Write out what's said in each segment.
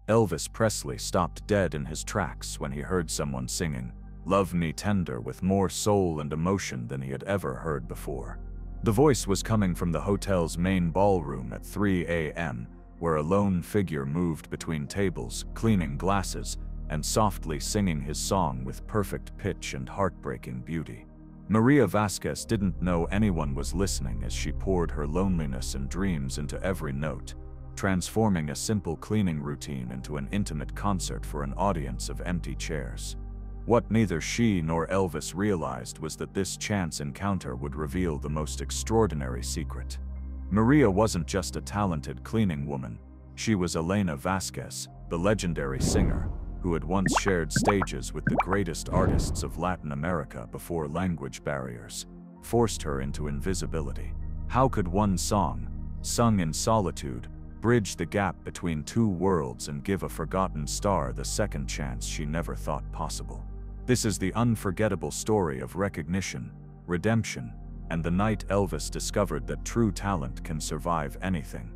Elvis Presley stopped dead in his tracks when he heard someone singing "Love Me Tender" with more soul and emotion than he had ever heard before. The voice was coming from the hotel's main ballroom at 3 a.m., where a lone figure moved between tables, cleaning glasses, and softly singing his song with perfect pitch and heartbreaking beauty. Maria Vasquez didn't know anyone was listening as she poured her loneliness and dreams into every note, transforming a simple cleaning routine into an intimate concert for an audience of empty chairs. What neither she nor Elvis realized was that this chance encounter would reveal the most extraordinary secret. Maria wasn't just a talented cleaning woman. She was Elena Vasquez, the legendary singer, who had once shared stages with the greatest artists of Latin America before language barriers forced her into invisibility. How could one song, sung in solitude, bridge the gap between two worlds and give a forgotten star the second chance she never thought possible? This is the unforgettable story of recognition, redemption, and the night Elvis discovered that true talent can survive anything,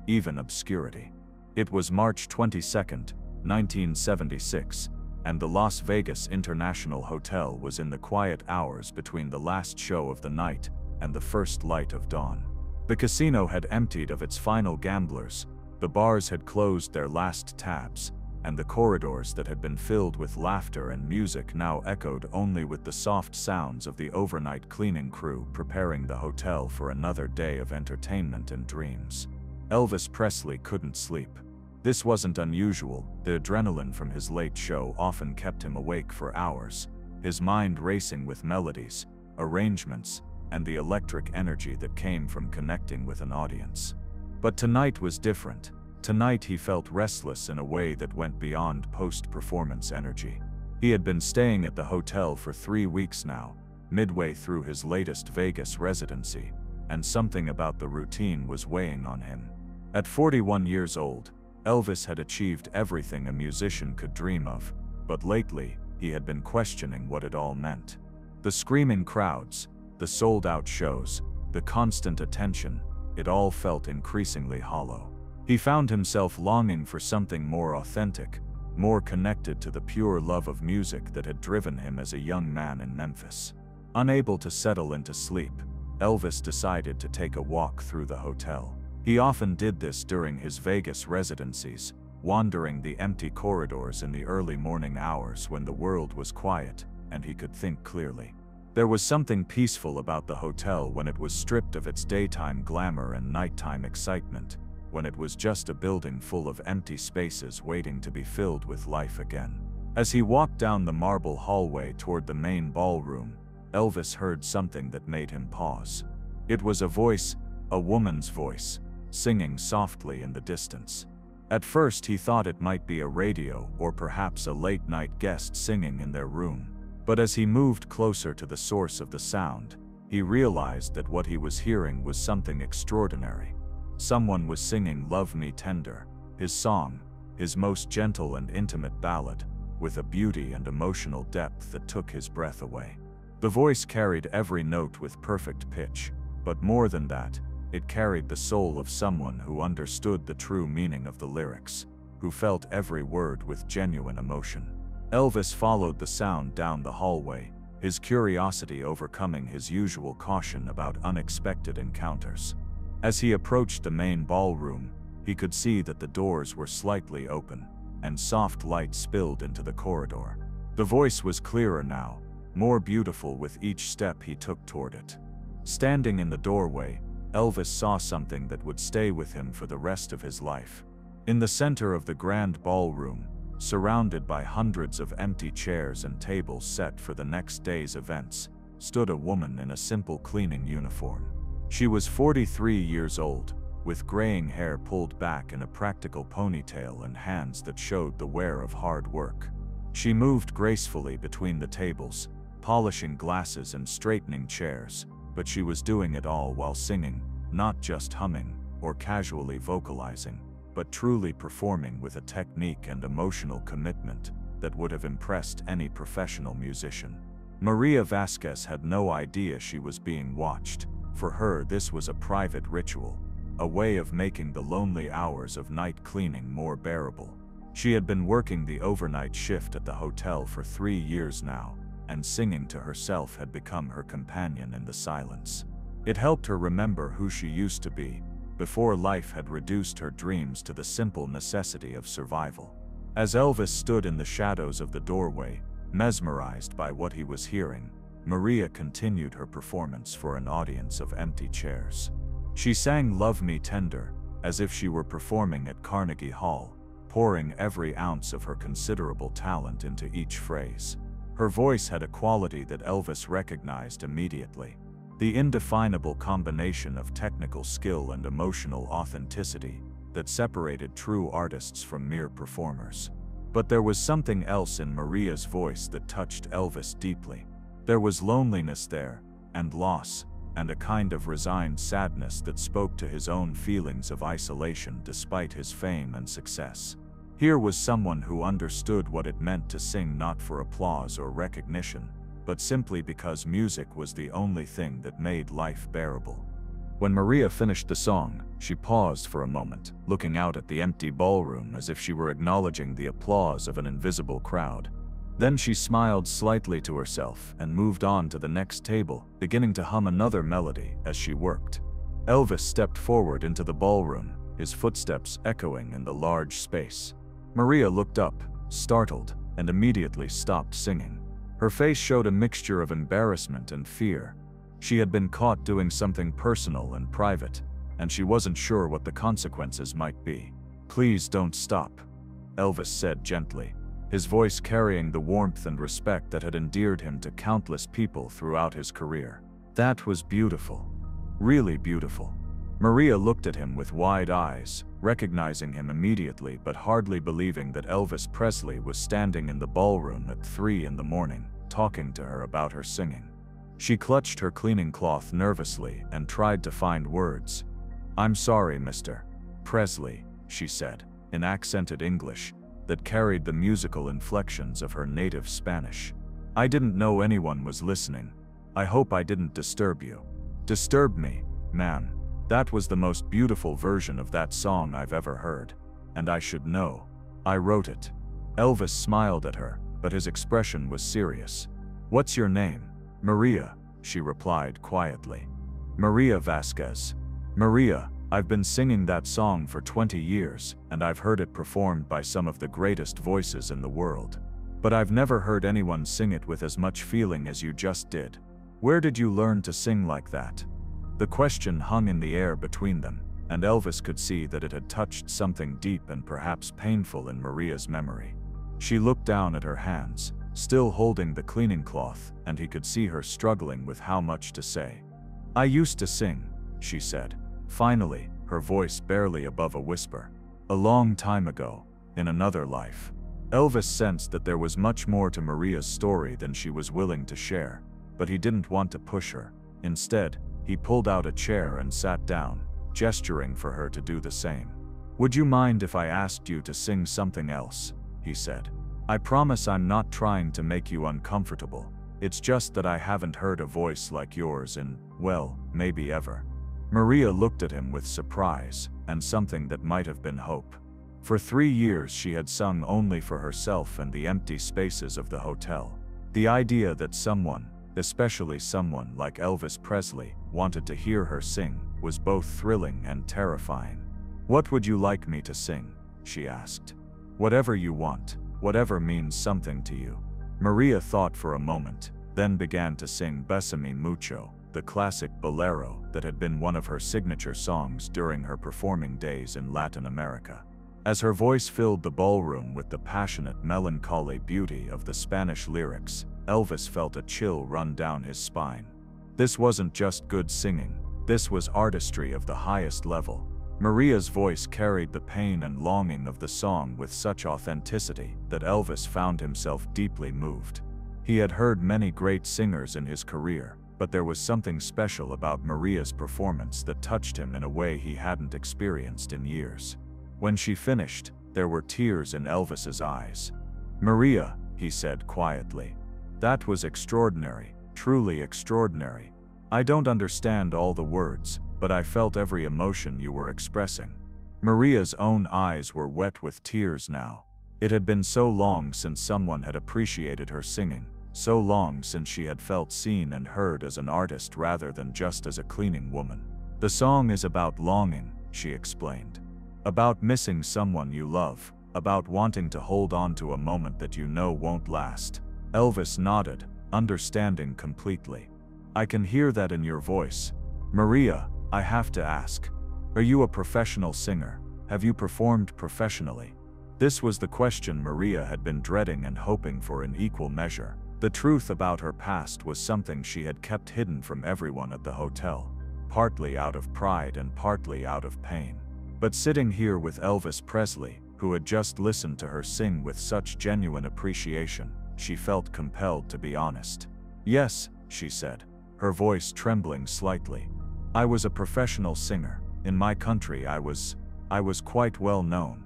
even obscurity. It was March 22, 1976, and the Las Vegas International Hotel was in the quiet hours between the last show of the night and the first light of dawn. The casino had emptied of its final gamblers, the bars had closed their last tabs, and the corridors that had been filled with laughter and music now echoed only with the soft sounds of the overnight cleaning crew preparing the hotel for another day of entertainment and dreams. Elvis Presley couldn't sleep. This wasn't unusual. The adrenaline from his late show often kept him awake for hours, his mind racing with melodies, arrangements, and the electric energy that came from connecting with an audience. But tonight was different. Tonight he felt restless in a way that went beyond post-performance energy. He had been staying at the hotel for 3 weeks now, midway through his latest Vegas residency, and something about the routine was weighing on him. At 41 years old, Elvis had achieved everything a musician could dream of, but lately, he had been questioning what it all meant. The screaming crowds, the sold-out shows, the constant attention, it all felt increasingly hollow. He found himself longing for something more authentic, more connected to the pure love of music that had driven him as a young man in Memphis. Unable to settle into sleep, Elvis decided to take a walk through the hotel. He often did this during his Vegas residencies, wandering the empty corridors in the early morning hours when the world was quiet and he could think clearly. There was something peaceful about the hotel when it was stripped of its daytime glamour and nighttime excitement, when it was just a building full of empty spaces waiting to be filled with life again. As he walked down the marble hallway toward the main ballroom, Elvis heard something that made him pause. It was a voice, a woman's voice, singing softly in the distance. At first he thought it might be a radio or perhaps a late-night guest singing in their room. But as he moved closer to the source of the sound, he realized that what he was hearing was something extraordinary. Someone was singing "Love Me Tender," his song, his most gentle and intimate ballad, with a beauty and emotional depth that took his breath away. The voice carried every note with perfect pitch, but more than that, it carried the soul of someone who understood the true meaning of the lyrics, who felt every word with genuine emotion. Elvis followed the sound down the hallway, his curiosity overcoming his usual caution about unexpected encounters. As he approached the main ballroom, he could see that the doors were slightly open, and soft light spilled into the corridor. The voice was clearer now, more beautiful with each step he took toward it. Standing in the doorway, Elvis saw something that would stay with him for the rest of his life. In the center of the grand ballroom, surrounded by hundreds of empty chairs and tables set for the next day's events, stood a woman in a simple cleaning uniform. She was 43 years old, with graying hair pulled back in a practical ponytail and hands that showed the wear of hard work. She moved gracefully between the tables, polishing glasses and straightening chairs, but she was doing it all while singing, not just humming or casually vocalizing, but truly performing with a technique and emotional commitment that would have impressed any professional musician. Maria Vasquez had no idea she was being watched. For her, this was a private ritual, a way of making the lonely hours of night cleaning more bearable. She had been working the overnight shift at the hotel for 3 years now, and singing to herself had become her companion in the silence. It helped her remember who she used to be, before life had reduced her dreams to the simple necessity of survival. As Elvis stood in the shadows of the doorway, mesmerized by what he was hearing, Maria continued her performance for an audience of empty chairs. She sang "Love Me Tender" as if she were performing at Carnegie Hall, pouring every ounce of her considerable talent into each phrase. Her voice had a quality that Elvis recognized immediately, the indefinable combination of technical skill and emotional authenticity that separated true artists from mere performers. But there was something else in Maria's voice that touched Elvis deeply. There was loneliness there, and loss, and a kind of resigned sadness that spoke to his own feelings of isolation despite his fame and success. Here was someone who understood what it meant to sing not for applause or recognition, but simply because music was the only thing that made life bearable. When Maria finished the song, she paused for a moment, looking out at the empty ballroom as if she were acknowledging the applause of an invisible crowd. Then she smiled slightly to herself and moved on to the next table, beginning to hum another melody as she worked. Elvis stepped forward into the ballroom, his footsteps echoing in the large space. Maria looked up, startled, and immediately stopped singing. Her face showed a mixture of embarrassment and fear. She had been caught doing something personal and private, and she wasn't sure what the consequences might be. "Please don't stop," Elvis said gently, his voice carrying the warmth and respect that had endeared him to countless people throughout his career. That was beautiful. Really beautiful. Maria looked at him with wide eyes, recognizing him immediately but hardly believing that Elvis Presley was standing in the ballroom at 3 in the morning, talking to her about her singing. She clutched her cleaning cloth nervously and tried to find words. "I'm sorry, Mr. Presley," she said, in accented English that carried the musical inflections of her native Spanish. "I didn't know anyone was listening. I hope I didn't disturb you." "Disturb me, ma'am. That was the most beautiful version of that song I've ever heard. And I should know. I wrote it." Elvis smiled at her, but his expression was serious. "What's your name?" "Maria," she replied quietly. "Maria Vasquez." "Maria, I've been singing that song for 20 years, and I've heard it performed by some of the greatest voices in the world. But I've never heard anyone sing it with as much feeling as you just did. Where did you learn to sing like that?" The question hung in the air between them, and Elvis could see that it had touched something deep and perhaps painful in Maria's memory. She looked down at her hands, still holding the cleaning cloth, and he could see her struggling with how much to say. "I used to sing," she said, finally, her voice barely above a whisper. "A long time ago, in another life." Elvis sensed that there was much more to Maria's story than she was willing to share, but he didn't want to push her. Instead, he pulled out a chair and sat down, gesturing for her to do the same. "Would you mind if I asked you to sing something else?" he said. "I promise I'm not trying to make you uncomfortable. It's just that I haven't heard a voice like yours in, well, maybe ever." Maria looked at him with surprise, and something that might have been hope. For 3 years she had sung only for herself and the empty spaces of the hotel. The idea that someone, especially someone like Elvis Presley, wanted to hear her sing was both thrilling and terrifying. "What would you like me to sing?" she asked. "Whatever you want, whatever means something to you." Maria thought for a moment, then began to sing "Bésame Mucho," the classic bolero that had been one of her signature songs during her performing days in Latin America. As her voice filled the ballroom with the passionate, melancholy beauty of the Spanish lyrics, Elvis felt a chill run down his spine. This wasn't just good singing, this was artistry of the highest level. Maria's voice carried the pain and longing of the song with such authenticity that Elvis found himself deeply moved. He had heard many great singers in his career, but there was something special about Maria's performance that touched him in a way he hadn't experienced in years. When she finished, there were tears in Elvis's eyes. "Maria," he said quietly, "that was extraordinary, truly extraordinary. I don't understand all the words, but I felt every emotion you were expressing." Maria's own eyes were wet with tears now. It had been so long since someone had appreciated her singing, so long since she had felt seen and heard as an artist rather than just as a cleaning woman. "The song is about longing," she explained. "About missing someone you love, about wanting to hold on to a moment that you know won't last." Elvis nodded, understanding completely. "I can hear that in your voice. Maria, I have to ask, are you a professional singer? Have you performed professionally?" This was the question Maria had been dreading and hoping for in equal measure. The truth about her past was something she had kept hidden from everyone at the hotel, partly out of pride and partly out of pain. But sitting here with Elvis Presley, who had just listened to her sing with such genuine appreciation, she felt compelled to be honest. "Yes," she said, her voice trembling slightly. "I was a professional singer. In my country I was quite well known."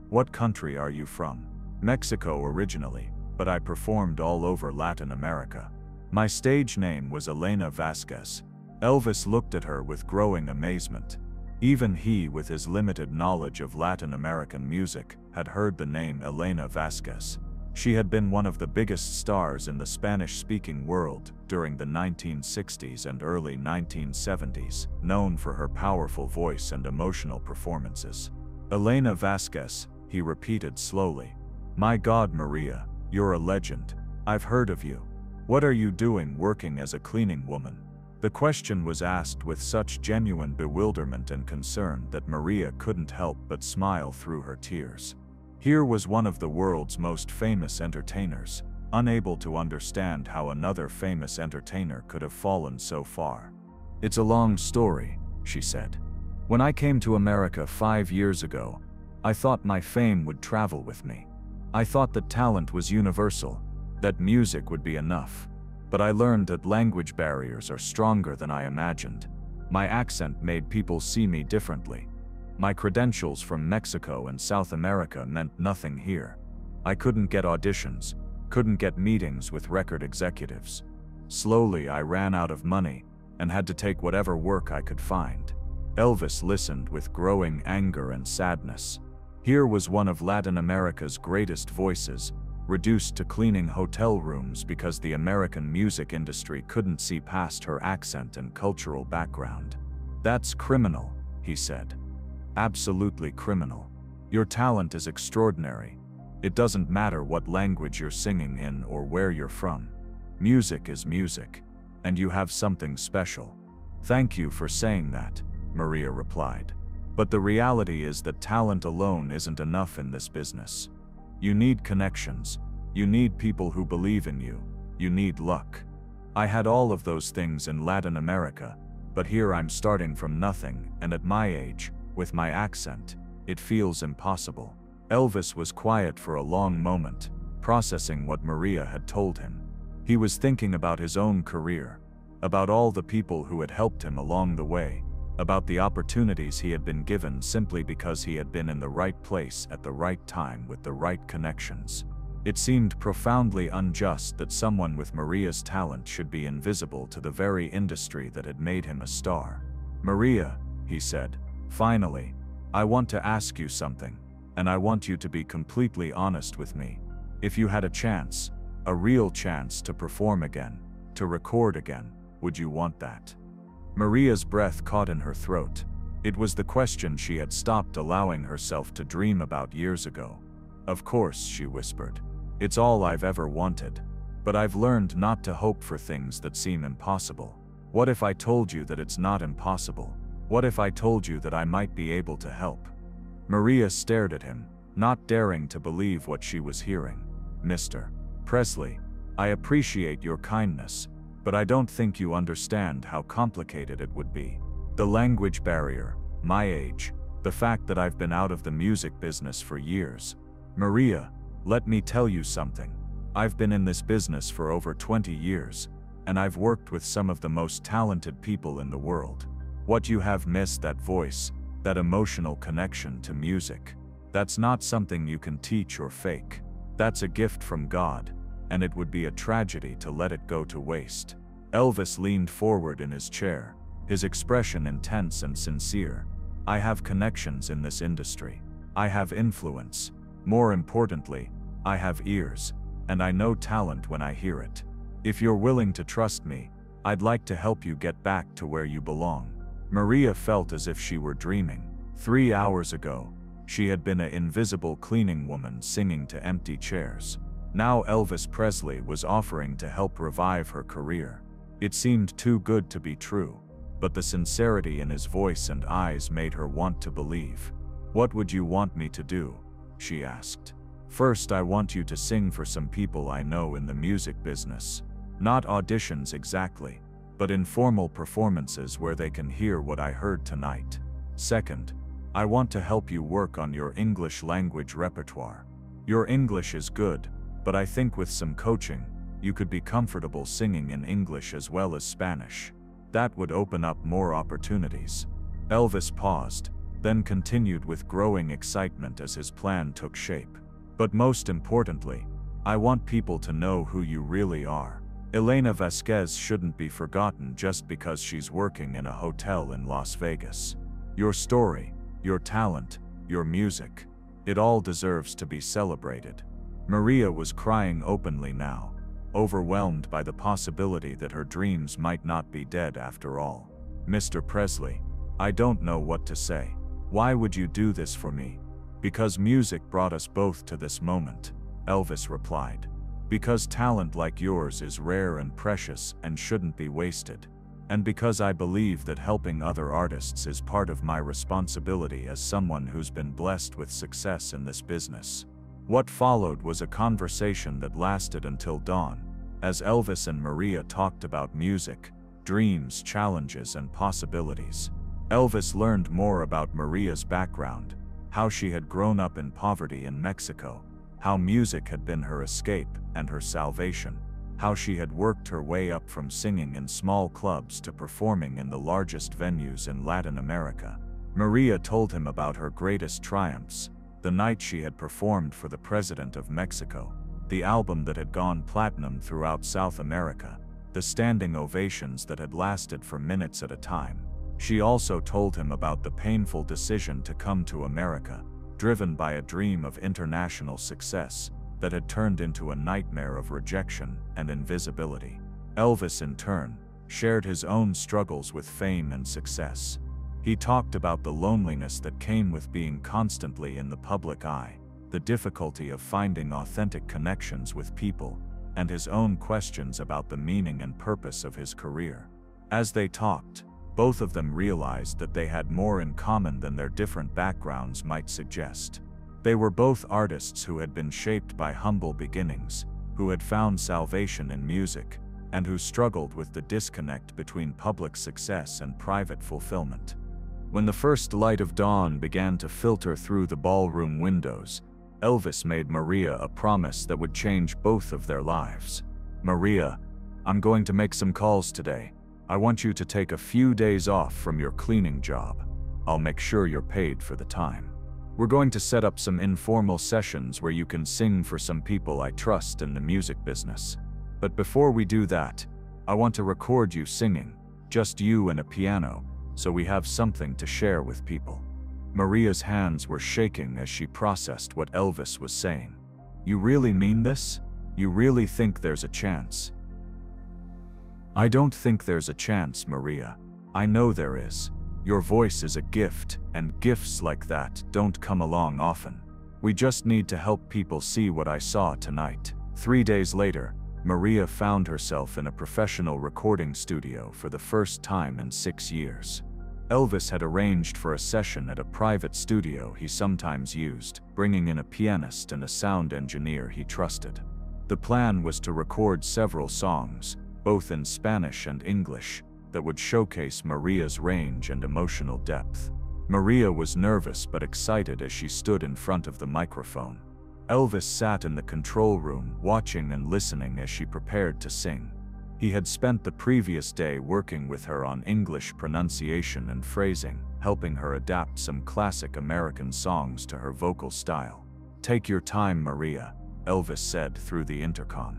"What country are you from?" "Mexico originally, but I performed all over Latin America. My stage name was Elena Vasquez." Elvis looked at her with growing amazement. Even he, with his limited knowledge of Latin American music, had heard the name Elena Vasquez. She had been one of the biggest stars in the Spanish-speaking world during the 1960s and early 1970s, known for her powerful voice and emotional performances. "Elena Vasquez," he repeated slowly. "My God, Maria, you're a legend. I've heard of you. What are you doing working as a cleaning woman?" The question was asked with such genuine bewilderment and concern that Maria couldn't help but smile through her tears. Here was one of the world's most famous entertainers, unable to understand how another famous entertainer could have fallen so far. "It's a long story," she said. "When I came to America 5 years ago, I thought my fame would travel with me. I thought that talent was universal, that music would be enough. But I learned that language barriers are stronger than I imagined. My accent made people see me differently. My credentials from Mexico and South America meant nothing here. I couldn't get auditions, couldn't get meetings with record executives. Slowly I ran out of money and had to take whatever work I could find." Elvis listened with growing anger and sadness. Here was one of Latin America's greatest voices, reduced to cleaning hotel rooms because the American music industry couldn't see past her accent and cultural background. "That's criminal," he said. "Absolutely criminal. Your talent is extraordinary. It doesn't matter what language you're singing in or where you're from. Music is music, and you have something special." "Thank you for saying that," Maria replied. "But the reality is that talent alone isn't enough in this business. You need connections. You need people who believe in you. You need luck. I had all of those things in Latin America, but here I'm starting from nothing, and at my age, with my accent, it feels impossible." Elvis was quiet for a long moment, processing what Maria had told him. He was thinking about his own career, about all the people who had helped him along the way, about the opportunities he had been given simply because he had been in the right place at the right time with the right connections. It seemed profoundly unjust that someone with Maria's talent should be invisible to the very industry that had made him a star. "Maria," he said, "finally, I want to ask you something, and I want you to be completely honest with me. If you had a chance, a real chance to perform again, to record again, would you want that?" Maria's breath caught in her throat. It was the question she had stopped allowing herself to dream about years ago. "Of course," she whispered. "It's all I've ever wanted. But I've learned not to hope for things that seem impossible. What if I told you that it's not impossible? What if I told you that I might be able to help?" Maria stared at him, not daring to believe what she was hearing. "Mr. Presley, I appreciate your kindness, but I don't think you understand how complicated it would be. The language barrier, my age, the fact that I've been out of the music business for years. Maria, let me tell you something. I've been in this business for over 20 years, and I've worked with some of the most talented people in the world. What you have missed, that voice, that emotional connection to music. That's not something you can teach or fake. That's a gift from God, and it would be a tragedy to let it go to waste." Elvis leaned forward in his chair, his expression intense and sincere. "I have connections in this industry. I have influence. More importantly, I have ears, and I know talent when I hear it. If you're willing to trust me, I'd like to help you get back to where you belong." Maria felt as if she were dreaming. 3 hours ago, she had been an invisible cleaning woman singing to empty chairs. Now Elvis Presley was offering to help revive her career. It seemed too good to be true, but the sincerity in his voice and eyes made her want to believe. "What would you want me to do?" she asked. "First, I want you to sing for some people I know in the music business. Not auditions exactly, but informal performances where they can hear what I heard tonight. Second, I want to help you work on your English language repertoire. Your English is good, but I think with some coaching, you could be comfortable singing in English as well as Spanish. That would open up more opportunities." Elvis paused, then continued with growing excitement as his plan took shape. "But most importantly, I want people to know who you really are. Elena Vasquez shouldn't be forgotten just because she's working in a hotel in Las Vegas. Your story, your talent, your music, it all deserves to be celebrated." Maria was crying openly now, overwhelmed by the possibility that her dreams might not be dead after all. "Mr. Presley, I don't know what to say. Why would you do this for me?" "Because music brought us both to this moment," Elvis replied. "Because talent like yours is rare and precious and shouldn't be wasted. And because I believe that helping other artists is part of my responsibility as someone who's been blessed with success in this business." What followed was a conversation that lasted until dawn, as Elvis and Maria talked about music, dreams, challenges, and possibilities. Elvis learned more about Maria's background, how she had grown up in poverty in Mexico, how music had been her escape and her salvation, how she had worked her way up from singing in small clubs to performing in the largest venues in Latin America. Maria told him about her greatest triumphs, the night she had performed for the President of Mexico, the album that had gone platinum throughout South America, the standing ovations that had lasted for minutes at a time. She also told him about the painful decision to come to America, driven by a dream of international success that had turned into a nightmare of rejection and invisibility. Elvis, in turn, shared his own struggles with fame and success. He talked about the loneliness that came with being constantly in the public eye, the difficulty of finding authentic connections with people, and his own questions about the meaning and purpose of his career. As they talked, both of them realized that they had more in common than their different backgrounds might suggest. They were both artists who had been shaped by humble beginnings, who had found salvation in music, and who struggled with the disconnect between public success and private fulfillment. When the first light of dawn began to filter through the ballroom windows, Elvis made Maria a promise that would change both of their lives. "Maria, I'm going to make some calls today. I want you to take a few days off from your cleaning job. I'll make sure you're paid for the time. We're going to set up some informal sessions where you can sing for some people I trust in the music business. But before we do that, I want to record you singing, just you and a piano, so we have something to share with people." Maria's hands were shaking as she processed what Elvis was saying. "You really mean this? You really think there's a chance?" "I don't think there's a chance, Maria. I know there is. Your voice is a gift, and gifts like that don't come along often. We just need to help people see what I saw tonight." 3 days later, Maria found herself in a professional recording studio for the first time in 6 years. Elvis had arranged for a session at a private studio he sometimes used, bringing in a pianist and a sound engineer he trusted. The plan was to record several songs, both in Spanish and English, that would showcase Maria's range and emotional depth. Maria was nervous but excited as she stood in front of the microphone. Elvis sat in the control room, watching and listening as she prepared to sing. He had spent the previous day working with her on English pronunciation and phrasing, helping her adapt some classic American songs to her vocal style. "Take your time, Maria," Elvis said through the intercom.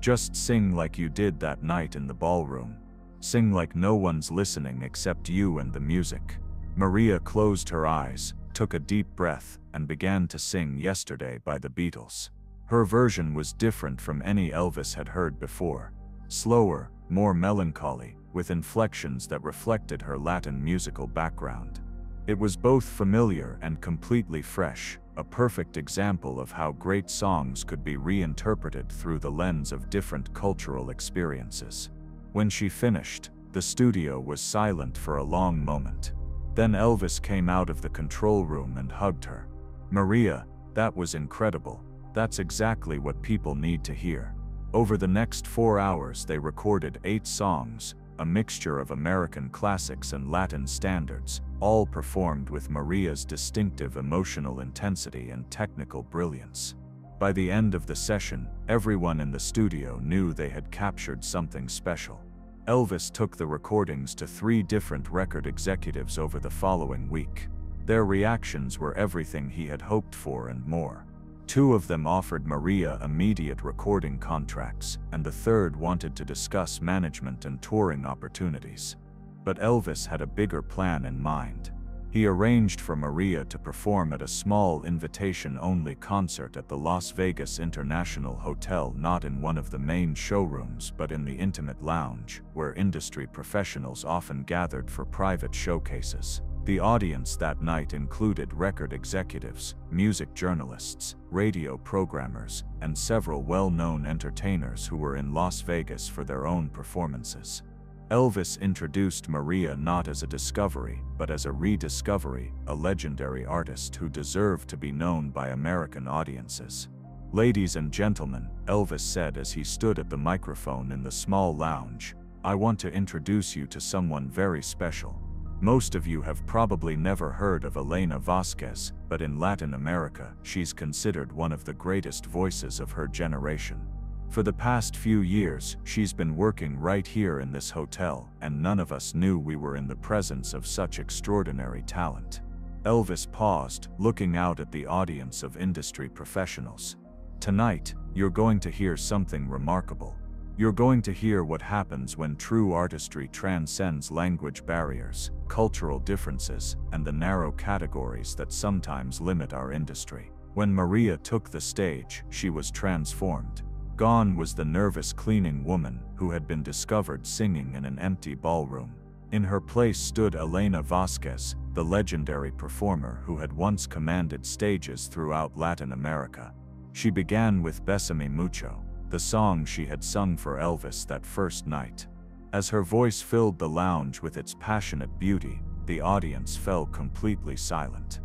"Just sing like you did that night in the ballroom. Sing like no one's listening except you and the music." Maria closed her eyes, took a deep breath, and began to sing Yesterday by the Beatles. Her version was different from any Elvis had heard before. Slower, more melancholy, with inflections that reflected her Latin musical background. It was both familiar and completely fresh, a perfect example of how great songs could be reinterpreted through the lens of different cultural experiences. When she finished, the studio was silent for a long moment. Then Elvis came out of the control room and hugged her. "Maria, that was incredible. That's exactly what people need to hear." Over the next 4 hours they recorded 8 songs, a mixture of American classics and Latin standards, all performed with Maria's distinctive emotional intensity and technical brilliance. By the end of the session, everyone in the studio knew they had captured something special. Elvis took the recordings to 3 different record executives over the following week. Their reactions were everything he had hoped for and more. 2 of them offered Maria immediate recording contracts, and the third wanted to discuss management and touring opportunities. But Elvis had a bigger plan in mind. He arranged for Maria to perform at a small invitation-only concert at the Las Vegas International Hotel, not in one of the main showrooms but in the intimate lounge, where industry professionals often gathered for private showcases. The audience that night included record executives, music journalists, radio programmers, and several well-known entertainers who were in Las Vegas for their own performances. Elvis introduced Maria not as a discovery, but as a rediscovery, a legendary artist who deserved to be known by American audiences. "Ladies and gentlemen," Elvis said as he stood at the microphone in the small lounge, "I want to introduce you to someone very special. Most of you have probably never heard of Elena Vasquez, but in Latin America, she's considered one of the greatest voices of her generation. For the past few years, she's been working right here in this hotel, and none of us knew we were in the presence of such extraordinary talent." Elvis paused, looking out at the audience of industry professionals. "Tonight, you're going to hear something remarkable. You're going to hear what happens when true artistry transcends language barriers, cultural differences, and the narrow categories that sometimes limit our industry." When Maria took the stage, she was transformed. Gone was the nervous cleaning woman who had been discovered singing in an empty ballroom. In her place stood Elena Vasquez, the legendary performer who had once commanded stages throughout Latin America. She began with Bésame Mucho, the song she had sung for Elvis that first night. As her voice filled the lounge with its passionate beauty, the audience fell completely silent.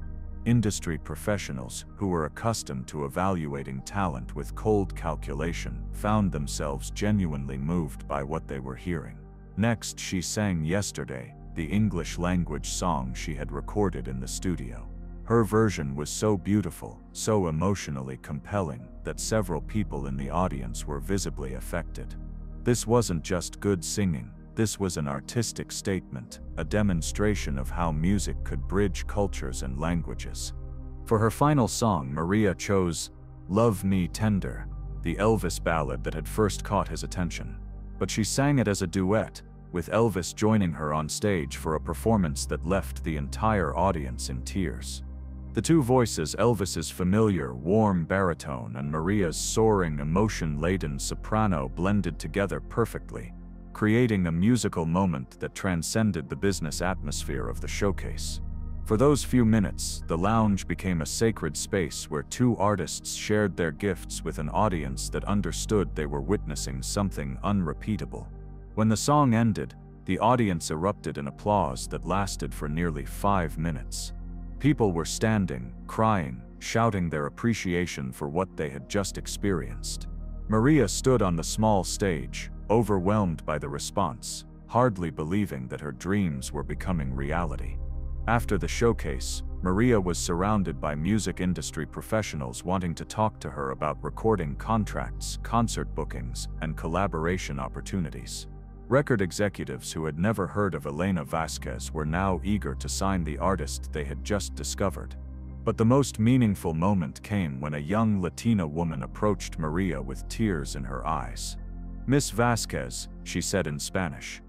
Industry professionals, who were accustomed to evaluating talent with cold calculation, found themselves genuinely moved by what they were hearing. Next, she sang Yesterday, the English-language song she had recorded in the studio. Her version was so beautiful, so emotionally compelling, that several people in the audience were visibly affected. This wasn't just good singing. This was an artistic statement, a demonstration of how music could bridge cultures and languages. For her final song, Maria chose "Love Me Tender," the Elvis ballad that had first caught his attention. But she sang it as a duet, with Elvis joining her on stage for a performance that left the entire audience in tears. The two voices, Elvis's familiar, warm baritone and Maria's soaring, emotion-laden soprano, blended together perfectly, creating a musical moment that transcended the business atmosphere of the showcase. For those few minutes, the lounge became a sacred space where two artists shared their gifts with an audience that understood they were witnessing something unrepeatable. When the song ended, the audience erupted in applause that lasted for nearly 5 minutes. People were standing, crying, shouting their appreciation for what they had just experienced. Maria stood on the small stage, overwhelmed by the response, hardly believing that her dreams were becoming reality. After the showcase, Maria was surrounded by music industry professionals wanting to talk to her about recording contracts, concert bookings, and collaboration opportunities. Record executives who had never heard of Elena Vasquez were now eager to sign the artist they had just discovered. But the most meaningful moment came when a young Latina woman approached Maria with tears in her eyes. "Miss Vasquez," she said in Spanish,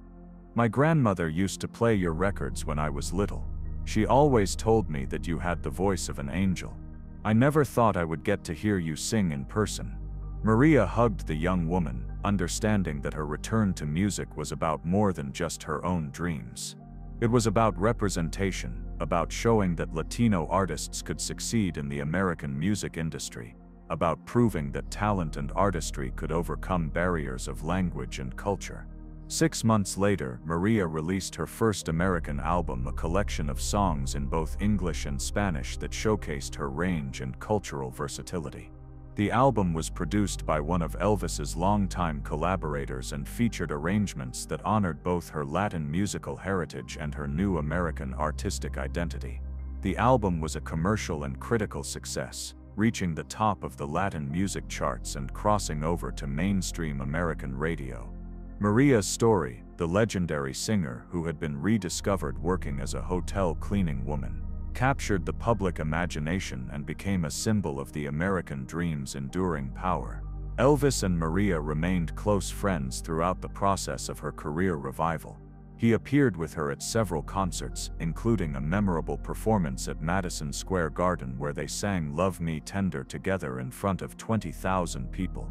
"my grandmother used to play your records when I was little. She always told me that you had the voice of an angel. I never thought I would get to hear you sing in person." Maria hugged the young woman, understanding that her return to music was about more than just her own dreams. It was about representation, about showing that Latino artists could succeed in the American music industry, about proving that talent and artistry could overcome barriers of language and culture. 6 months later, Maria released her first American album, a collection of songs in both English and Spanish that showcased her range and cultural versatility. The album was produced by one of Elvis's longtime collaborators and featured arrangements that honored both her Latin musical heritage and her new American artistic identity. The album was a commercial and critical success, reaching the top of the Latin music charts and crossing over to mainstream American radio. Maria's story, the legendary singer who had been rediscovered working as a hotel cleaning woman, captured the public imagination and became a symbol of the American dream's enduring power. Elvis and Maria remained close friends throughout the process of her career revival. He appeared with her at several concerts, including a memorable performance at Madison Square Garden where they sang "Love Me Tender" together in front of 20,000 people.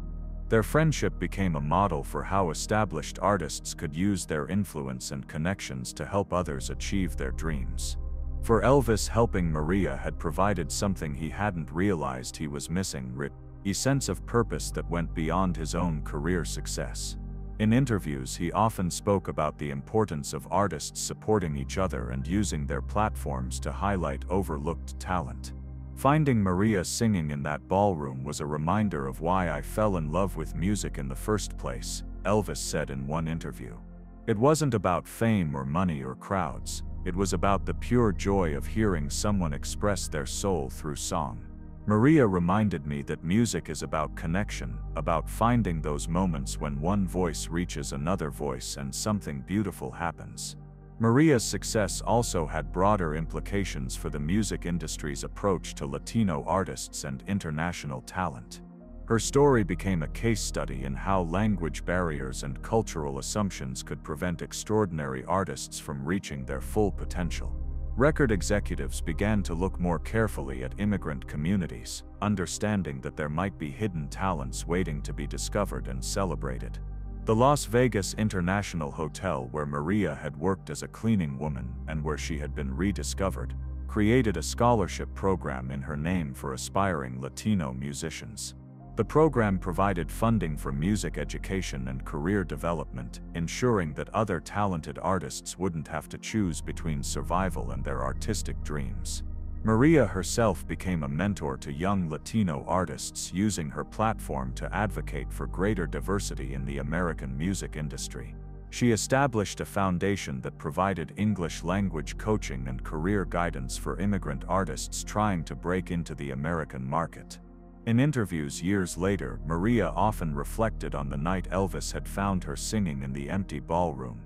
Their friendship became a model for how established artists could use their influence and connections to help others achieve their dreams. For Elvis, helping Maria had provided something he hadn't realized he was missing: a sense of purpose that went beyond his own career success. In interviews, he often spoke about the importance of artists supporting each other and using their platforms to highlight overlooked talent. "Finding Maria singing in that ballroom was a reminder of why I fell in love with music in the first place," Elvis said in one interview. "It wasn't about fame or money or crowds. It was about the pure joy of hearing someone express their soul through song. Maria reminded me that music is about connection, about finding those moments when one voice reaches another voice and something beautiful happens." Maria's success also had broader implications for the music industry's approach to Latino artists and international talent. Her story became a case study in how language barriers and cultural assumptions could prevent extraordinary artists from reaching their full potential. Record executives began to look more carefully at immigrant communities, understanding that there might be hidden talents waiting to be discovered and celebrated. The Las Vegas International Hotel, where Maria had worked as a cleaning woman and where she had been rediscovered, created a scholarship program in her name for aspiring Latino musicians. The program provided funding for music education and career development, ensuring that other talented artists wouldn't have to choose between survival and their artistic dreams. Maria herself became a mentor to young Latino artists, using her platform to advocate for greater diversity in the American music industry. She established a foundation that provided English language coaching and career guidance for immigrant artists trying to break into the American market. In interviews years later, Maria often reflected on the night Elvis had found her singing in the empty ballroom.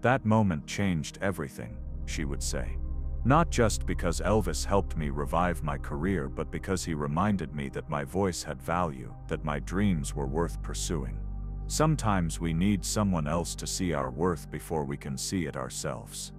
"That moment changed everything," she would say. "Not just because Elvis helped me revive my career, but because he reminded me that my voice had value, that my dreams were worth pursuing. Sometimes we need someone else to see our worth before we can see it ourselves."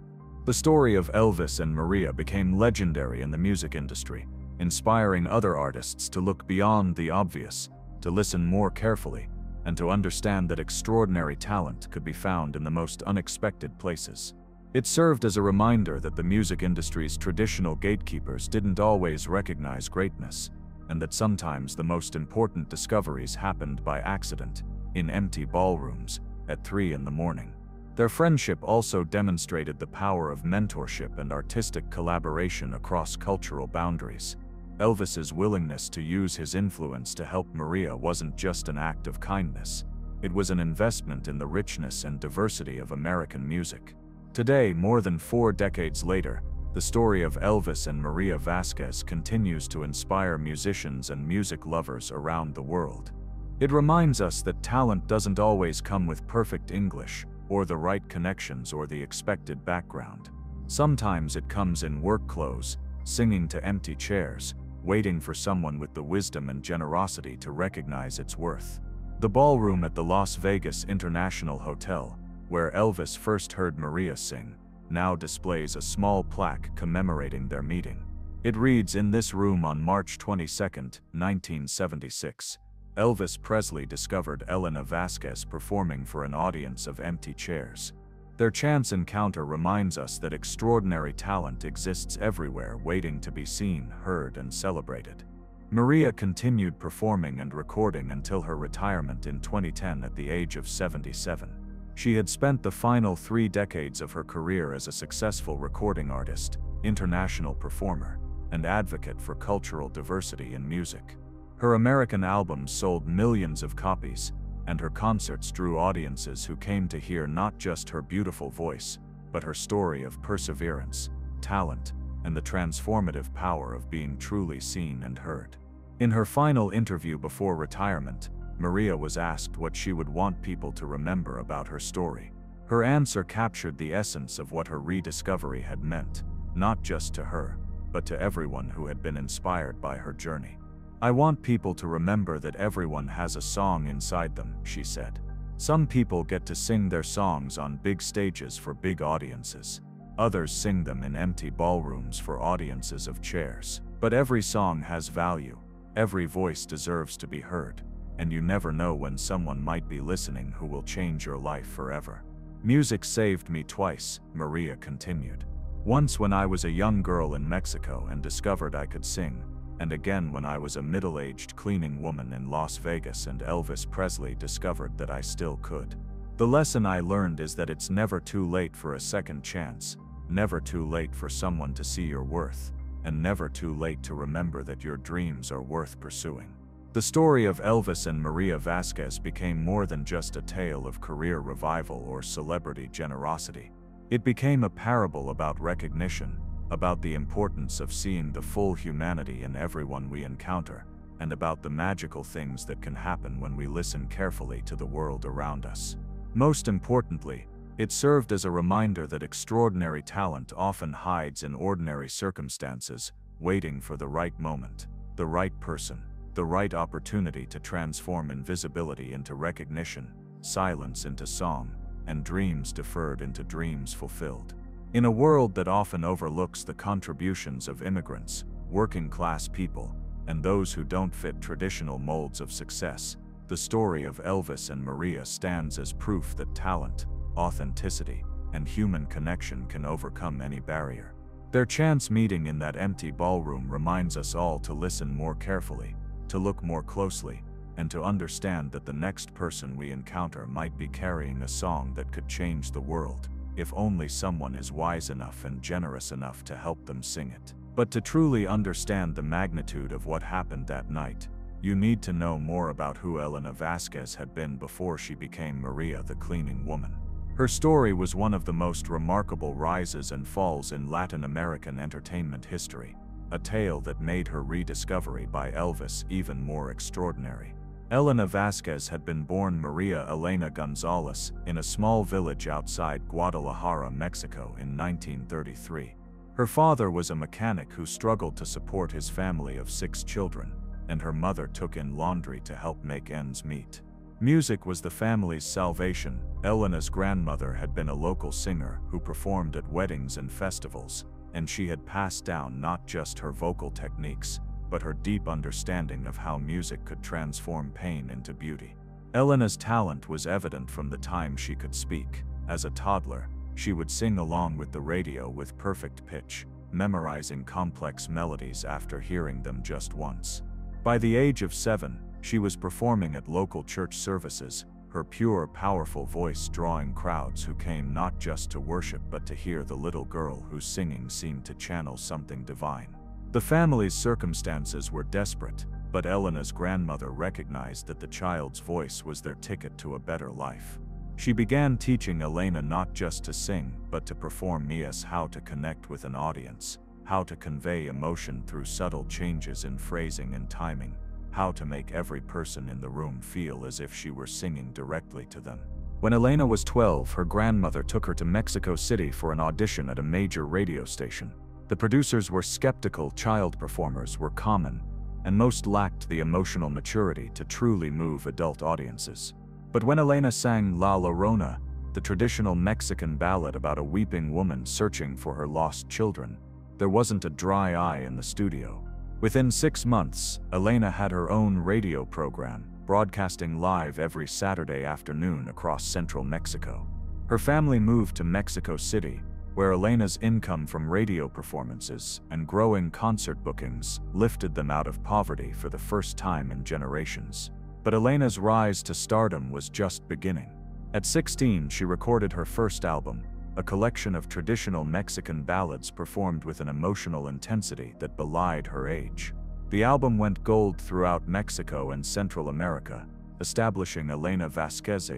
The story of Elvis and Maria became legendary in the music industry, inspiring other artists to look beyond the obvious, to listen more carefully, and to understand that extraordinary talent could be found in the most unexpected places. It served as a reminder that the music industry's traditional gatekeepers didn't always recognize greatness, and that sometimes the most important discoveries happened by accident, in empty ballrooms, at 3 in the morning. Their friendship also demonstrated the power of mentorship and artistic collaboration across cultural boundaries. Elvis's willingness to use his influence to help Maria wasn't just an act of kindness. It was an investment in the richness and diversity of American music. Today, more than 4 decades later, the story of Elvis and Maria Vasquez continues to inspire musicians and music lovers around the world. It reminds us that talent doesn't always come with perfect English, or the right connections or the expected background. Sometimes it comes in work clothes, singing to empty chairs, waiting for someone with the wisdom and generosity to recognize its worth. The ballroom at the Las Vegas International Hotel, where Elvis first heard Maria sing, now displays a small plaque commemorating their meeting. It reads, "In this room on March 22, 1976, Elvis Presley discovered Elena Vasquez performing for an audience of empty chairs. Their chance encounter reminds us that extraordinary talent exists everywhere, waiting to be seen, heard, and celebrated." Maria continued performing and recording until her retirement in 2010 at the age of 77. She had spent the final 3 decades of her career as a successful recording artist, international performer, and advocate for cultural diversity in music. Her American albums sold millions of copies, and her concerts drew audiences who came to hear not just her beautiful voice, but her story of perseverance, talent, and the transformative power of being truly seen and heard. In her final interview before retirement, Maria was asked what she would want people to remember about her story. Her answer captured the essence of what her rediscovery had meant, not just to her, but to everyone who had been inspired by her journey. "I want people to remember that everyone has a song inside them," she said. "Some people get to sing their songs on big stages for big audiences. Others sing them in empty ballrooms for audiences of chairs. But every song has value. Every voice deserves to be heard. And you never know when someone might be listening who will change your life forever." "Music saved me twice," Maria continued. "Once when I was a young girl in Mexico and discovered I could sing, and again when I was a middle-aged cleaning woman in Las Vegas and Elvis Presley discovered that I still could. The lesson I learned is that it's never too late for a second chance, never too late for someone to see your worth, and never too late to remember that your dreams are worth pursuing." The story of Elvis and Maria Vasquez became more than just a tale of career revival or celebrity generosity. It became a parable about recognition, about the importance of seeing the full humanity in everyone we encounter, and about the magical things that can happen when we listen carefully to the world around us. Most importantly, it served as a reminder that extraordinary talent often hides in ordinary circumstances, waiting for the right moment, the right person, the right opportunity to transform invisibility into recognition, silence into song, and dreams deferred into dreams fulfilled. In a world that often overlooks the contributions of immigrants, working-class people, and those who don't fit traditional molds of success, the story of Elvis and Maria stands as proof that talent, authenticity, and human connection can overcome any barrier. Their chance meeting in that empty ballroom reminds us all to listen more carefully, to look more closely, and to understand that the next person we encounter might be carrying a song that could change the world, if only someone is wise enough and generous enough to help them sing it. But to truly understand the magnitude of what happened that night, you need to know more about who Elena Vasquez had been before she became Maria the Cleaning Woman. Her story was one of the most remarkable rises and falls in Latin American entertainment history, a tale that made her rediscovery by Elvis even more extraordinary. Elena Vasquez had been born Maria Elena Gonzalez in a small village outside Guadalajara, Mexico in 1933. Her father was a mechanic who struggled to support his family of 6 children, and her mother took in laundry to help make ends meet. Music was the family's salvation. Elena's grandmother had been a local singer who performed at weddings and festivals, and she had passed down not just her vocal techniques, but her deep understanding of how music could transform pain into beauty. Elena's talent was evident from the time she could speak. As a toddler, she would sing along with the radio with perfect pitch, memorizing complex melodies after hearing them just once. By the age of 7, she was performing at local church services, her pure, powerful voice drawing crowds who came not just to worship but to hear the little girl whose singing seemed to channel something divine. The family's circumstances were desperate, but Elena's grandmother recognized that the child's voice was their ticket to a better life. She began teaching Elena not just to sing, but to perform how to connect with an audience, how to convey emotion through subtle changes in phrasing and timing, how to make every person in the room feel as if she were singing directly to them. When Elena was 12, her grandmother took her to Mexico City for an audition at a major radio station. The producers were skeptical. Child performers were common, and most lacked the emotional maturity to truly move adult audiences. But when Elena sang La Llorona, the traditional Mexican ballad about a weeping woman searching for her lost children, There wasn't a dry eye in the studio. Within 6 months, Elena had her own radio program, broadcasting live every Saturday afternoon across central Mexico. Her family moved to Mexico City, where Elena's income from radio performances and growing concert bookings lifted them out of poverty for the first time in generations. But Elena's rise to stardom was just beginning. At 16, she recorded her first album, a collection of traditional Mexican ballads performed with an emotional intensity that belied her age. The album went gold throughout Mexico and Central America, establishing Elena Vasquez.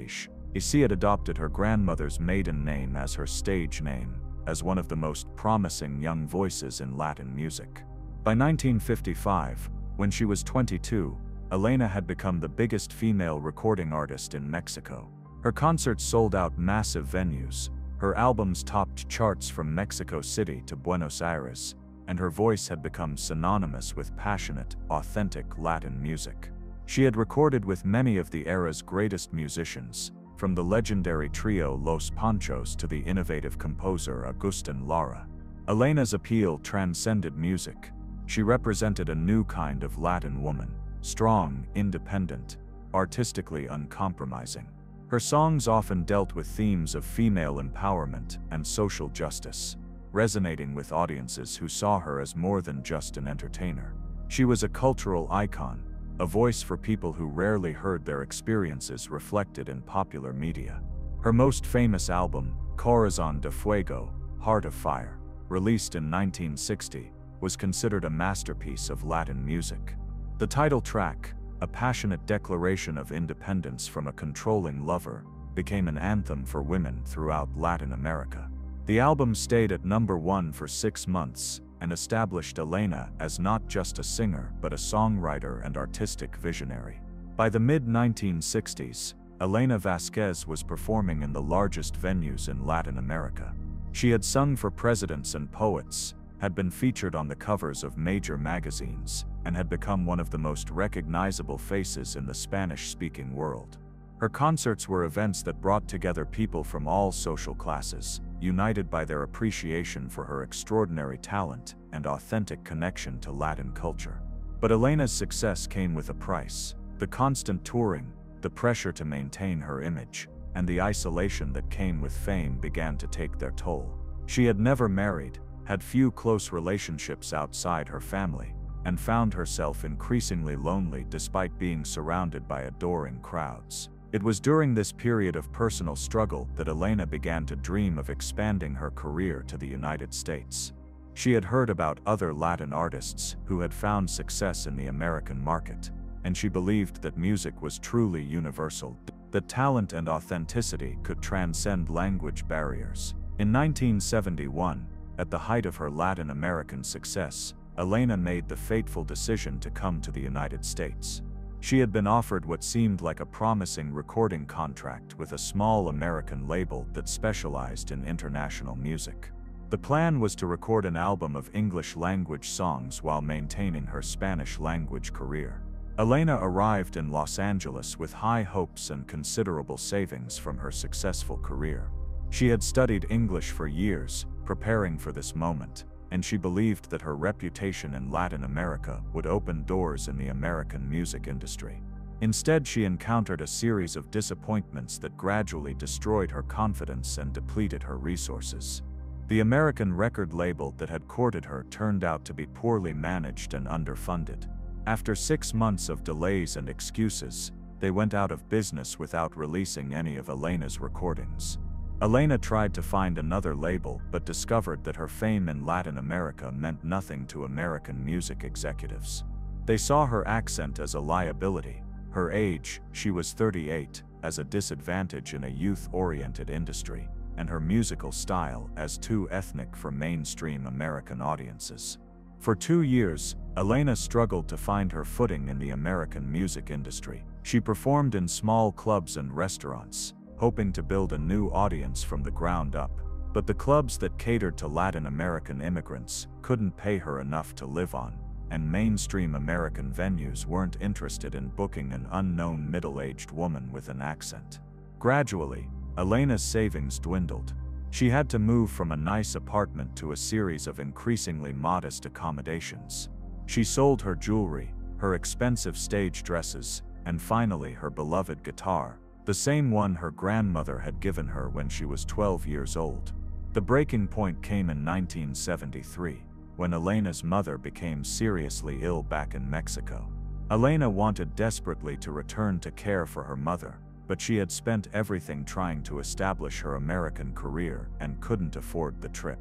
She had adopted her grandmother's maiden name as her stage name, as one of the most promising young voices in Latin music. By 1955, when she was 22, Elena had become the biggest female recording artist in Mexico. Her concerts sold out massive venues, her albums topped charts from Mexico City to Buenos Aires, and her voice had become synonymous with passionate, authentic Latin music. She had recorded with many of the era's greatest musicians, from the legendary trio Los Panchos to the innovative composer Agustin Lara. Elena's appeal transcended music. She represented a new kind of Latin woman, strong, independent, artistically uncompromising. Her songs often dealt with themes of female empowerment and social justice, resonating with audiences who saw her as more than just an entertainer. She was a cultural icon, a voice for people who rarely heard their experiences reflected in popular media. Her most famous album, Corazón de Fuego, Heart of Fire, released in 1960, was considered a masterpiece of Latin music. The title track, a passionate declaration of independence from a controlling lover, became an anthem for women throughout Latin America. The album stayed at #1 for 6 months and established Elena as not just a singer but a songwriter and artistic visionary. By the mid-1960s, Elena Vasquez was performing in the largest venues in Latin America. She had sung for presidents and poets, had been featured on the covers of major magazines, and had become one of the most recognizable faces in the Spanish-speaking world. Her concerts were events that brought together people from all social classes, united by their appreciation for her extraordinary talent and authentic connection to Latin culture. But Elena's success came with a price. The constant touring, the pressure to maintain her image, and the isolation that came with fame began to take their toll. She had never married, had few close relationships outside her family, and found herself increasingly lonely despite being surrounded by adoring crowds. It was during this period of personal struggle that Elena began to dream of expanding her career to the United States. She had heard about other Latin artists who had found success in the American market, and she believed that music was truly universal, that talent and authenticity could transcend language barriers. In 1971, at the height of her Latin American success, Elena made the fateful decision to come to the United States. She had been offered what seemed like a promising recording contract with a small American label that specialized in international music. The plan was to record an album of English-language songs while maintaining her Spanish-language career. Elena arrived in Los Angeles with high hopes and considerable savings from her successful career. She had studied English for years, preparing for this moment, and she believed that her reputation in Latin America would open doors in the American music industry. Instead, she encountered a series of disappointments that gradually destroyed her confidence and depleted her resources. The American record label that had courted her turned out to be poorly managed and underfunded. After 6 months of delays and excuses, they went out of business without releasing any of Elena's recordings. Elena tried to find another label but discovered that her fame in Latin America meant nothing to American music executives. They saw her accent as a liability, her age, she was 38, as a disadvantage in a youth-oriented industry, and her musical style as too ethnic for mainstream American audiences. For 2 years, Elena struggled to find her footing in the American music industry. She performed in small clubs and restaurants, hoping to build a new audience from the ground up. But the clubs that catered to Latin American immigrants couldn't pay her enough to live on, and mainstream American venues weren't interested in booking an unknown middle-aged woman with an accent. Gradually, Elena's savings dwindled. She had to move from a nice apartment to a series of increasingly modest accommodations. She sold her jewelry, her expensive stage dresses, and finally her beloved guitar, the same one her grandmother had given her when she was 12 years old. The breaking point came in 1973, when Elena's mother became seriously ill back in Mexico. Elena wanted desperately to return to care for her mother, but she had spent everything trying to establish her American career and couldn't afford the trip.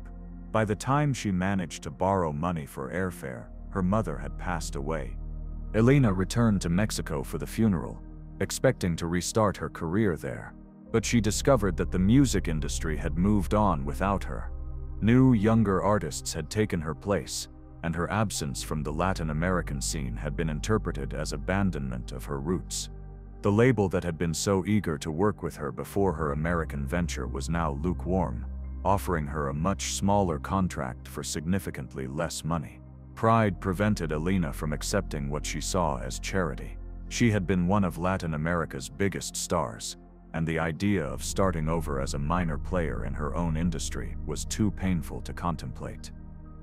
By the time she managed to borrow money for airfare, her mother had passed away. Elena returned to Mexico for the funeral, expecting to restart her career there, but she discovered that the music industry had moved on without her. New, younger artists had taken her place, and her absence from the Latin American scene had been interpreted as abandonment of her roots. The label that had been so eager to work with her before her American venture was now lukewarm, offering her a much smaller contract for significantly less money. Pride prevented Elena from accepting what she saw as charity. She had been one of Latin America's biggest stars, and the idea of starting over as a minor player in her own industry was too painful to contemplate.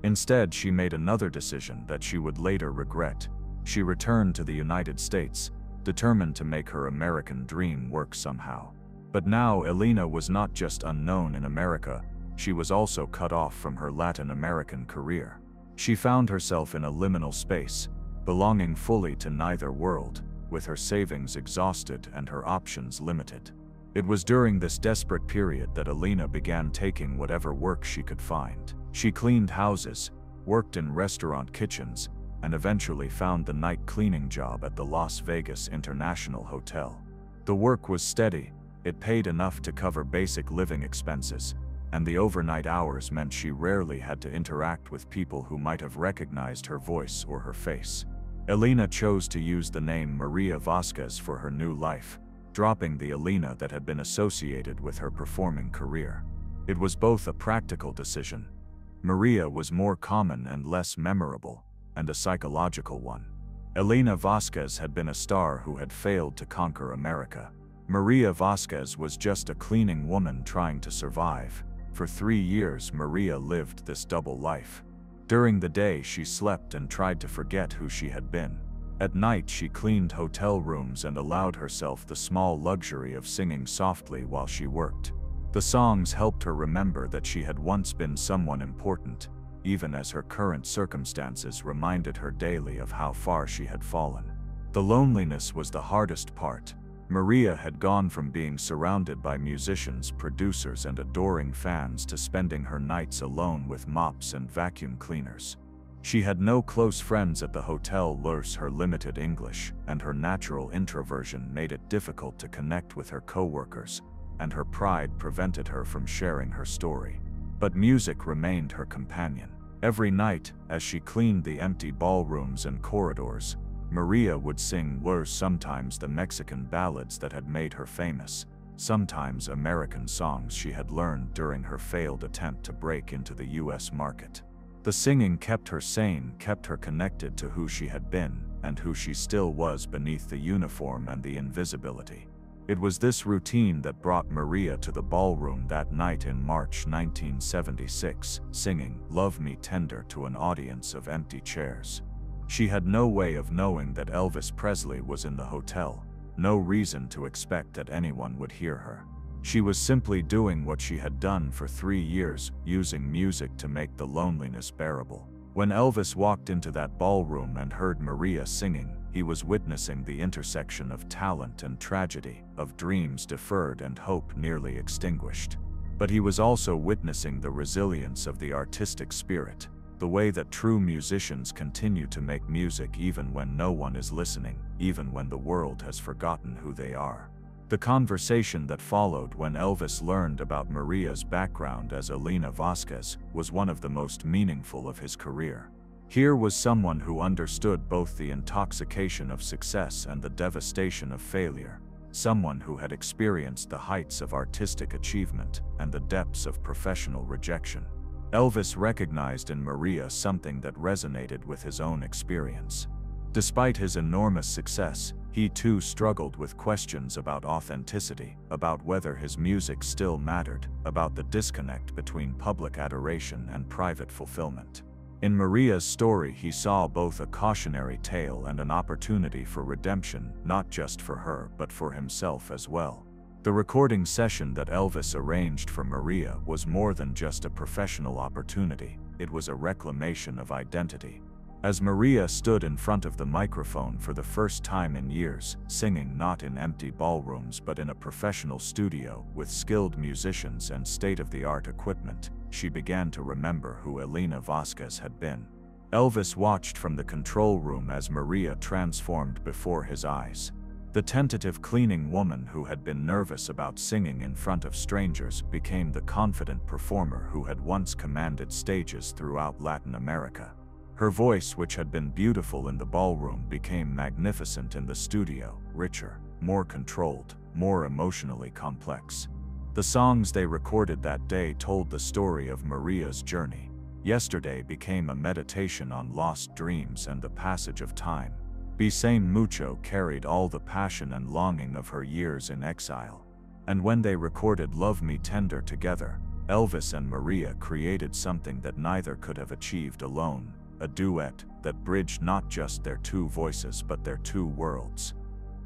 Instead, she made another decision that she would later regret. She returned to the United States, determined to make her American dream work somehow. But now Elena was not just unknown in America, she was also cut off from her Latin American career. She found herself in a liminal space, belonging fully to neither world, with her savings exhausted and her options limited. It was during this desperate period that Elena began taking whatever work she could find. She cleaned houses, worked in restaurant kitchens, and eventually found the night cleaning job at the Las Vegas International Hotel. The work was steady, it paid enough to cover basic living expenses, and the overnight hours meant she rarely had to interact with people who might have recognized her voice or her face. Elena chose to use the name Maria Vasquez for her new life, dropping the Elena that had been associated with her performing career. It was both a practical decision. Maria was more common and less memorable, and a psychological one. Elena Vasquez had been a star who had failed to conquer America. Maria Vasquez was just a cleaning woman trying to survive. For 3 years, Maria lived this double life. During the day, she slept and tried to forget who she had been. At night, she cleaned hotel rooms and allowed herself the small luxury of singing softly while she worked. The songs helped her remember that she had once been someone important, even as her current circumstances reminded her daily of how far she had fallen. The loneliness was the hardest part. Maria had gone from being surrounded by musicians, producers, and adoring fans to spending her nights alone with mops and vacuum cleaners. She had no close friends at the hotel. Her limited English and her natural introversion made it difficult to connect with her coworkers, and her pride prevented her from sharing her story. But music remained her companion. Every night, as she cleaned the empty ballrooms and corridors, Maria would sing sometimes the Mexican ballads that had made her famous, sometimes American songs she had learned during her failed attempt to break into the US market. The singing kept her sane, kept her connected to who she had been and who she still was beneath the uniform and the invisibility. It was this routine that brought Maria to the ballroom that night in March 1976, singing "Love Me Tender" to an audience of empty chairs. She had no way of knowing that Elvis Presley was in the hotel, no reason to expect that anyone would hear her. She was simply doing what she had done for 3 years, using music to make the loneliness bearable. When Elvis walked into that ballroom and heard Maria singing, he was witnessing the intersection of talent and tragedy, of dreams deferred and hope nearly extinguished. But he was also witnessing the resilience of the artistic spirit, the way that true musicians continue to make music even when no one is listening, even when the world has forgotten who they are. The conversation that followed when Elvis learned about Maria's background as Elena Vasquez was one of the most meaningful of his career. Here was someone who understood both the intoxication of success and the devastation of failure, someone who had experienced the heights of artistic achievement and the depths of professional rejection. Elvis recognized in Maria something that resonated with his own experience. Despite his enormous success, he He too struggled with questions about authenticity, about whether his music still mattered, about the disconnect between public adoration and private fulfillment. In Maria's story, he saw both a cautionary tale and an opportunity for redemption, not just for her, but for himself as well. The recording session that Elvis arranged for Maria was more than just a professional opportunity, it was a reclamation of identity. As Maria stood in front of the microphone for the first time in years, singing not in empty ballrooms but in a professional studio with skilled musicians and state-of-the-art equipment, she began to remember who Elena Vasquez had been. Elvis watched from the control room as Maria transformed before his eyes. The tentative cleaning woman who had been nervous about singing in front of strangers became the confident performer who had once commanded stages throughout Latin America. Her voice, which had been beautiful in the ballroom, became magnificent in the studio, richer, more controlled, more emotionally complex. The songs they recorded that day told the story of Maria's journey. Yesterday became a meditation on lost dreams and the passage of time. Besame Mucho carried all the passion and longing of her years in exile. And when they recorded Love Me Tender together, Elvis and Maria created something that neither could have achieved alone, a duet that bridged not just their two voices but their two worlds.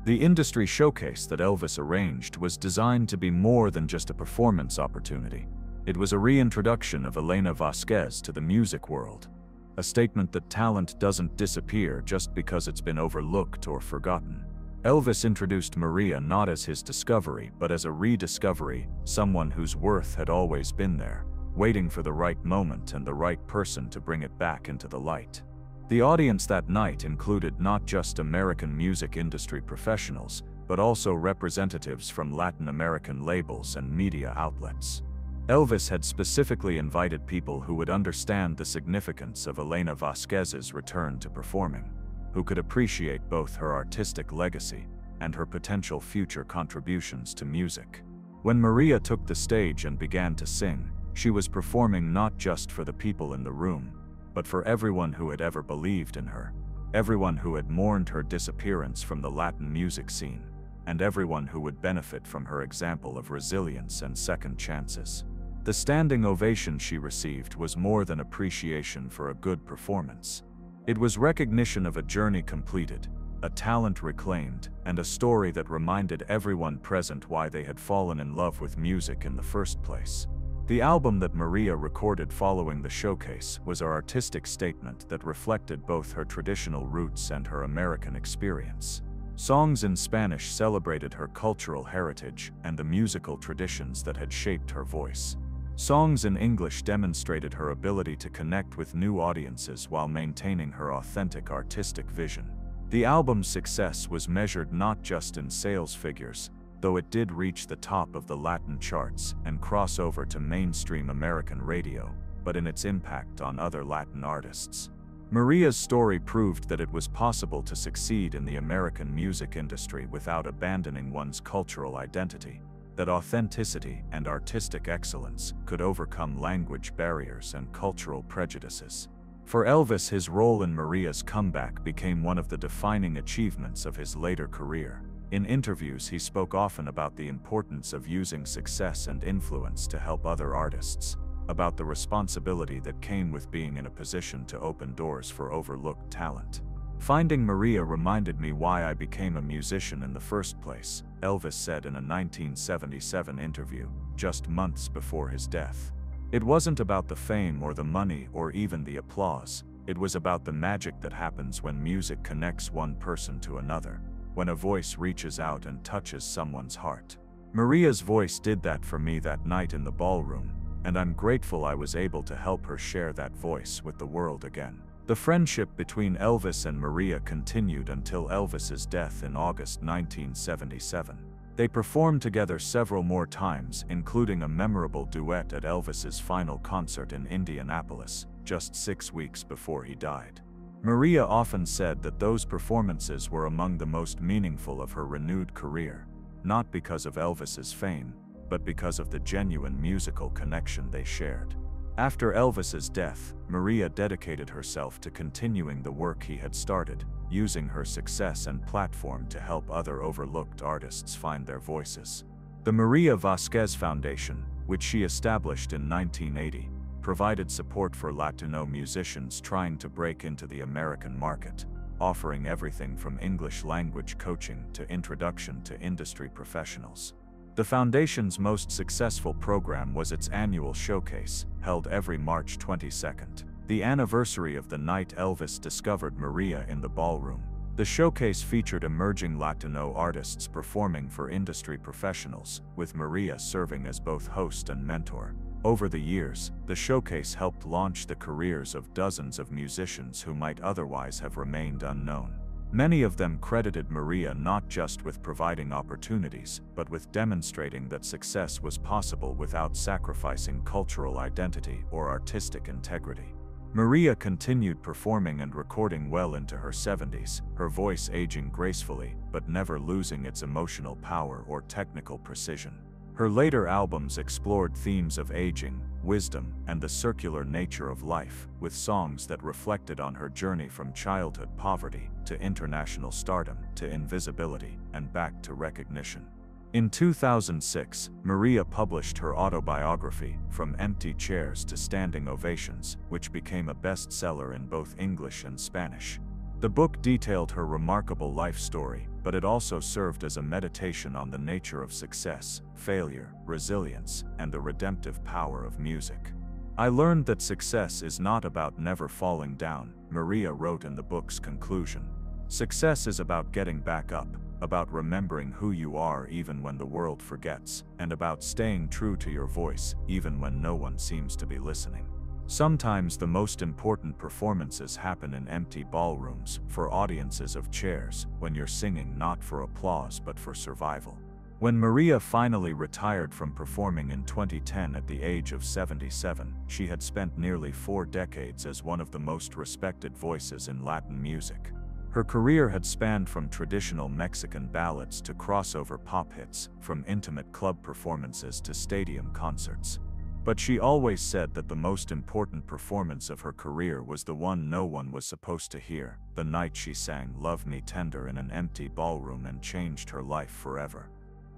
The industry showcase that Elvis arranged was designed to be more than just a performance opportunity. It was a reintroduction of Elena Vasquez to the music world, a statement that talent doesn't disappear just because it's been overlooked or forgotten. Elvis introduced Maria not as his discovery but as a rediscovery, someone whose worth had always been there, waiting for the right moment and the right person to bring it back into the light. The audience that night included not just American music industry professionals, but also representatives from Latin American labels and media outlets. Elvis had specifically invited people who would understand the significance of Elena Vasquez's return to performing, who could appreciate both her artistic legacy and her potential future contributions to music. When Maria took the stage and began to sing, she was performing not just for the people in the room, but for everyone who had ever believed in her, everyone who had mourned her disappearance from the Latin music scene, and everyone who would benefit from her example of resilience and second chances. The standing ovation she received was more than appreciation for a good performance. It was recognition of a journey completed, a talent reclaimed, and a story that reminded everyone present why they had fallen in love with music in the first place. The album that Maria recorded following the showcase was an artistic statement that reflected both her traditional roots and her American experience. Songs in Spanish celebrated her cultural heritage and the musical traditions that had shaped her voice. Songs in English demonstrated her ability to connect with new audiences while maintaining her authentic artistic vision. The album's success was measured not just in sales figures, though it did reach the top of the Latin charts and cross over to mainstream American radio, but in its impact on other Latin artists. Maria's story proved that it was possible to succeed in the American music industry without abandoning one's cultural identity, that authenticity and artistic excellence could overcome language barriers and cultural prejudices. For Elvis, his role in Maria's comeback became one of the defining achievements of his later career. In interviews, he spoke often about the importance of using success and influence to help other artists, about the responsibility that came with being in a position to open doors for overlooked talent. Finding Maria reminded me why I became a musician in the first place, Elvis said in a 1977 interview, just months before his death. It wasn't about the fame or the money or even the applause, it was about the magic that happens when music connects one person to another, when a voice reaches out and touches someone's heart. Maria's voice did that for me that night in the ballroom, and I'm grateful I was able to help her share that voice with the world again. The friendship between Elvis and Maria continued until Elvis's death in August 1977. They performed together several more times, including a memorable duet at Elvis's final concert in Indianapolis, just 6 weeks before he died. Maria often said that those performances were among the most meaningful of her renewed career, not because of Elvis's fame, but because of the genuine musical connection they shared. After Elvis's death, Maria dedicated herself to continuing the work he had started, using her success and platform to help other overlooked artists find their voices. The Maria Vasquez Foundation, which she established in 1980, provided support for Latino musicians trying to break into the American market, offering everything from English language coaching to introduction to industry professionals. The foundation's most successful program was its annual showcase, held every March 22nd, the anniversary of the night Elvis discovered Maria in the ballroom. The showcase featured emerging Latino artists performing for industry professionals, with Maria serving as both host and mentor. Over the years, the showcase helped launch the careers of dozens of musicians who might otherwise have remained unknown. Many of them credited Maria not just with providing opportunities, but with demonstrating that success was possible without sacrificing cultural identity or artistic integrity. Maria continued performing and recording well into her 70s, her voice aging gracefully, but never losing its emotional power or technical precision. Her later albums explored themes of aging, wisdom, and the circular nature of life, with songs that reflected on her journey from childhood poverty to international stardom to invisibility and back to recognition. In 2006, Maria published her autobiography, From Empty Chairs to Standing Ovations, which became a bestseller in both English and Spanish. The book detailed her remarkable life story, but it also served as a meditation on the nature of success, failure, resilience, and the redemptive power of music. "I learned that success is not about never falling down," Maria wrote in the book's conclusion. "Success is about getting back up, about remembering who you are even when the world forgets, and about staying true to your voice even when no one seems to be listening." Sometimes the most important performances happen in empty ballrooms, for audiences of chairs, when you're singing not for applause but for survival. When Maria finally retired from performing in 2010 at the age of 77, she had spent nearly 4 decades as one of the most respected voices in Latin music. Her career had spanned from traditional Mexican ballads to crossover pop hits, from intimate club performances to stadium concerts. But she always said that the most important performance of her career was the one no one was supposed to hear, the night she sang Love Me Tender in an empty ballroom and changed her life forever.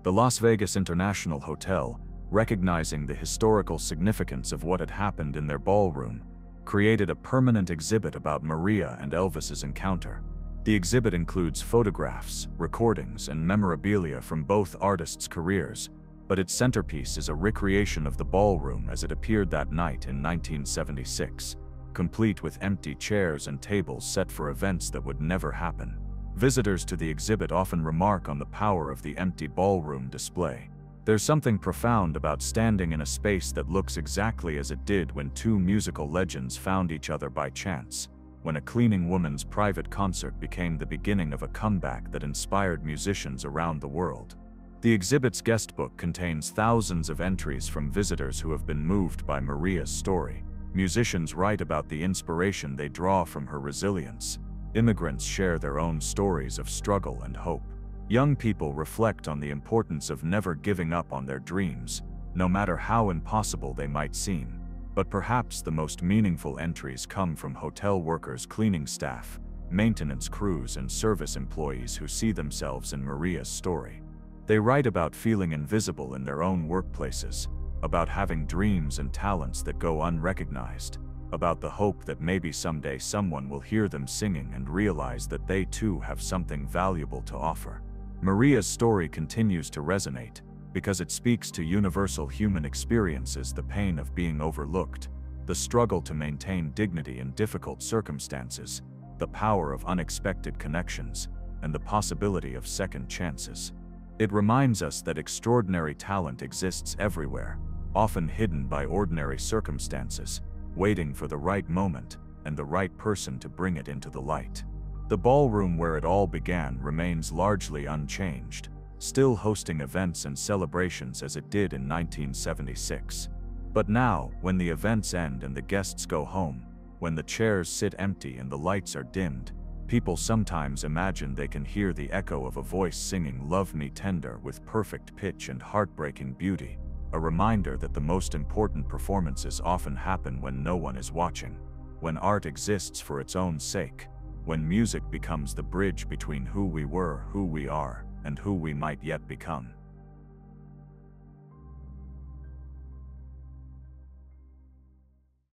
The Las Vegas International Hotel, recognizing the historical significance of what had happened in their ballroom, created a permanent exhibit about Maria and Elvis's encounter. The exhibit includes photographs, recordings, and memorabilia from both artists' careers, but its centerpiece is a recreation of the ballroom as it appeared that night in 1976, complete with empty chairs and tables set for events that would never happen. Visitors to the exhibit often remark on the power of the empty ballroom display. There's something profound about standing in a space that looks exactly as it did when 2 musical legends found each other by chance, when a cleaning woman's private concert became the beginning of a comeback that inspired musicians around the world. The exhibit's guestbook contains thousands of entries from visitors who have been moved by Maria's story. Musicians write about the inspiration they draw from her resilience. Immigrants share their own stories of struggle and hope. Young people reflect on the importance of never giving up on their dreams, no matter how impossible they might seem. But perhaps the most meaningful entries come from hotel workers, cleaning staff, maintenance crews, and service employees who see themselves in Maria's story. They write about feeling invisible in their own workplaces, about having dreams and talents that go unrecognized, about the hope that maybe someday someone will hear them singing and realize that they too have something valuable to offer. Maria's story continues to resonate because it speaks to universal human experiences: the pain of being overlooked, the struggle to maintain dignity in difficult circumstances, the power of unexpected connections, and the possibility of second chances. It reminds us that extraordinary talent exists everywhere, often hidden by ordinary circumstances, waiting for the right moment and the right person to bring it into the light. The ballroom where it all began remains largely unchanged, still hosting events and celebrations as it did in 1976. But now, when the events end and the guests go home, when the chairs sit empty and the lights are dimmed, people sometimes imagine they can hear the echo of a voice singing Love Me Tender with perfect pitch and heartbreaking beauty, a reminder that the most important performances often happen when no one is watching, when art exists for its own sake, when music becomes the bridge between who we were, who we are, and who we might yet become.